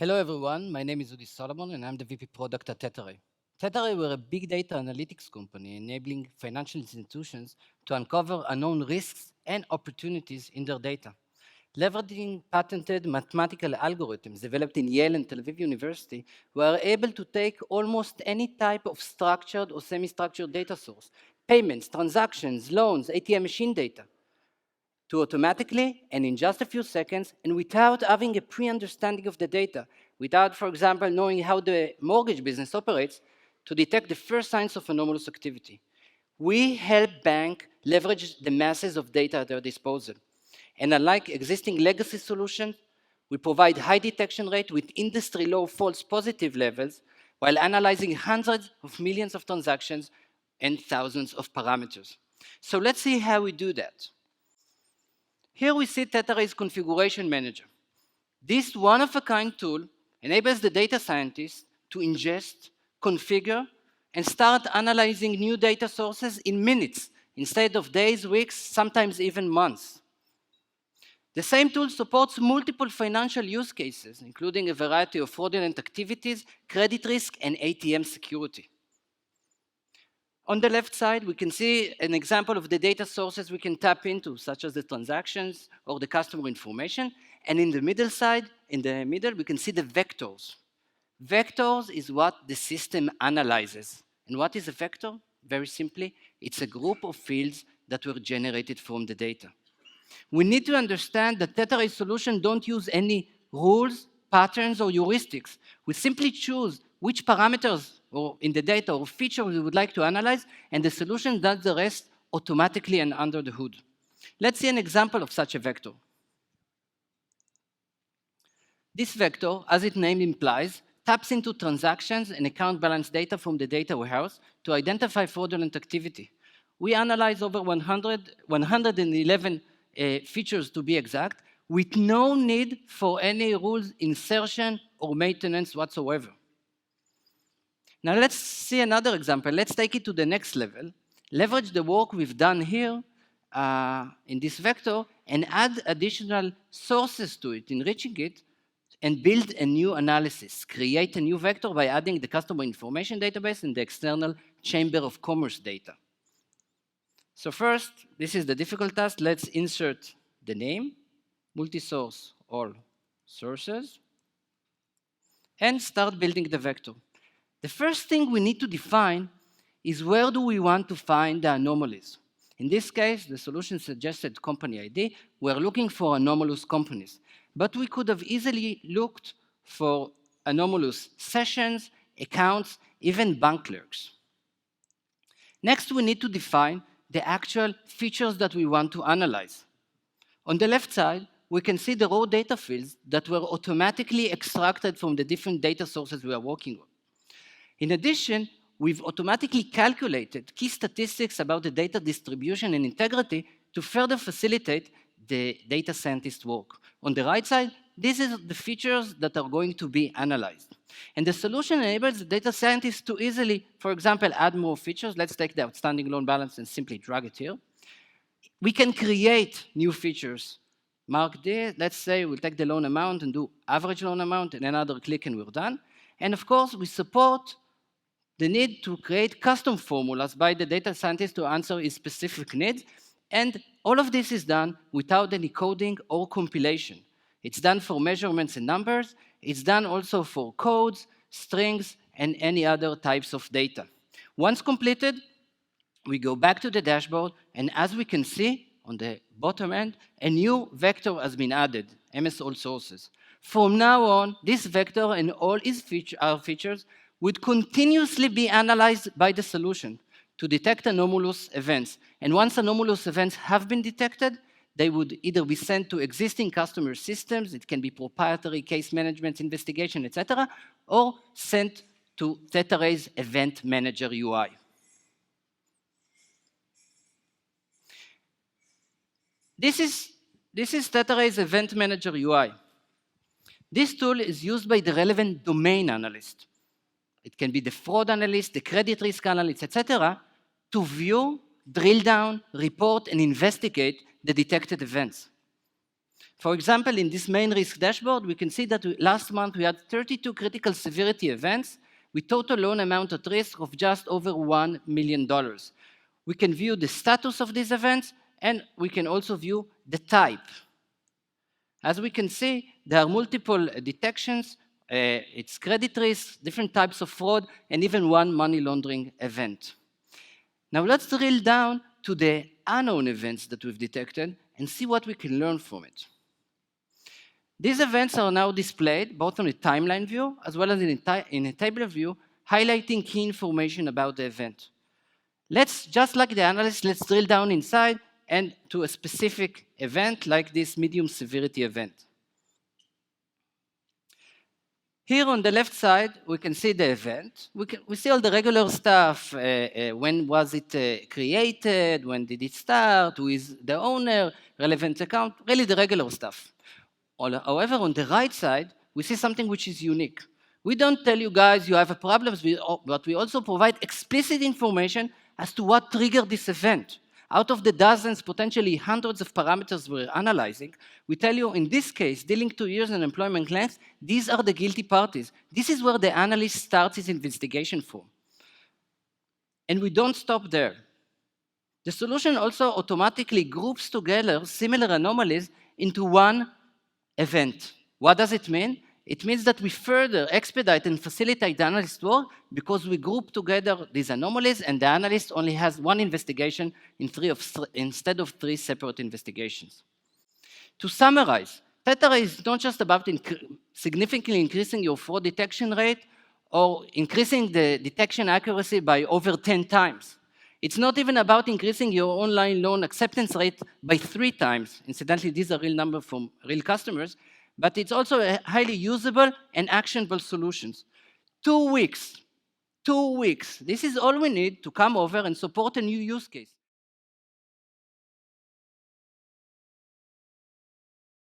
Hello everyone, my name is Udi Solomon and I'm the VP Product at Tetaray. Tetaray, we're a big data analytics company enabling financial institutions to uncover unknown risks and opportunities in their data. Leveraging patented mathematical algorithms developed in Yale and Tel Aviv University, we are able to take almost any type of structured or semi-structured data source, payments, transactions, loans, ATM machine data, to automatically and in just a few seconds and without having a pre-understanding of the data, without, for example, knowing how the mortgage business operates, to detect the first signs of anomalous activity. We help banks leverage the masses of data at their disposal. And unlike existing legacy solutions, we provide high detection rate with industry-low false positive levels while analyzing hundreds of millions of transactions and thousands of parameters. So let's see how we do that. Here we see Tetaray's Configuration Manager. This one-of-a-kind tool enables the data scientist to ingest, configure, and start analyzing new data sources in minutes instead of days, weeks, sometimes even months. The same tool supports multiple financial use cases, including a variety of fraudulent activities, credit risk, and ATM security. On the left side, we can see an example of the data sources we can tap into, such as the transactions or the customer information. And in the middle side, we can see the vectors. Vectors is what the system analyzes. And what is a vector? Very simply, it's a group of fields that were generated from the data. We need to understand that Tetaray solutions don't use any rules, patterns, or heuristics. We simply choose which parameters or in the data or features we would like to analyze, and the solution does the rest automatically and under the hood. Let's see an example of such a vector. This vector, as its name implies, taps into transactions and account balance data from the data warehouse to identify fraudulent activity. We analyze over 111 features to be exact, with no need for any rules insertion or maintenance whatsoever. Now let's see another example. Let's take it to the next level. Leverage the work we've done here in this vector and add additional sources to it, enriching it, and build a new analysis. Create a new vector by adding the customer information database and the external Chamber of Commerce data. So first, this is the difficult task. Let's insert the name, multi-source all sources, and start building the vector. The first thing we need to define is where do we want to find the anomalies. In this case, the solution suggested company ID. We're looking for anomalous companies. But we could have easily looked for anomalous sessions, accounts, even bank clerks. Next, we need to define the actual features that we want to analyze. On the left side, we can see the raw data fields that were automatically extracted from the different data sources we are working on. In addition, we've automatically calculated key statistics about the data distribution and integrity to further facilitate the data scientist work. On the right side, these are the features that are going to be analyzed. And the solution enables the data scientist to easily, for example, add more features. Let's take the outstanding loan balance and simply drag it here. We can create new features. Mark this, let's say we'll take the loan amount and do average loan amount and another click and we're done. And of course, we support the need to create custom formulas by the data scientist to answer his specific needs. And all of this is done without any coding or compilation. It's done for measurements and numbers. It's done also for codes, strings, and any other types of data. Once completed, we go back to the dashboard, and as we can see on the bottom end, a new vector has been added, MS All Sources. From now on, this vector and all its features would continuously be analyzed by the solution to detect anomalous events. And once anomalous events have been detected, they would either be sent to existing customer systems, it can be proprietary case management, investigation, etc., or sent to Tetaray's Event Manager UI. This is Tetaray's Event Manager UI. This tool is used by the relevant domain analyst. It can be the fraud analyst, the credit risk analyst, etc., to view, drill down, report, and investigate the detected events. For example, in this main risk dashboard, we can see that last month we had 32 critical severity events with total loan amount at risk of just over $1 million. We can view the status of these events, and we can also view the type. As we can see, there are multiple detections. It's credit risk, different types of fraud, and even one money laundering event. Now let's drill down to the unknown events that we've detected and see what we can learn from it. These events are now displayed both on a timeline view as well as in a table view, highlighting key information about the event. Let's, just like the analyst, let's drill down inside and to a specific event like this medium severity event. Here on the left side, we can see the event. We see all the regular stuff. When was it created? When did it start? Who is the owner? Relevant account? Really the regular stuff. However, on the right side, we see something which is unique. We don't tell you guys you have a problem, but we also provide explicit information as to what triggered this event. Out of the dozens, potentially hundreds of parameters we're analyzing, we tell you in this case, dealing 2 years in employment length, these are the guilty parties. This is where the analyst starts his investigation from. And we don't stop there. The solution also automatically groups together similar anomalies into one event. What does it mean? It means that we further expedite and facilitate the analyst work because we group together these anomalies, and the analyst only has one investigation instead of 3 separate investigations. To summarize, Theta is not just about significantly increasing your fraud detection rate or increasing the detection accuracy by over 10 times. It's not even about increasing your online loan acceptance rate by 3 times. Incidentally, these are real numbers from real customers. But it's also a highly usable and actionable solutions. 2 weeks. 2 weeks. This is all we need to come over and support a new use case.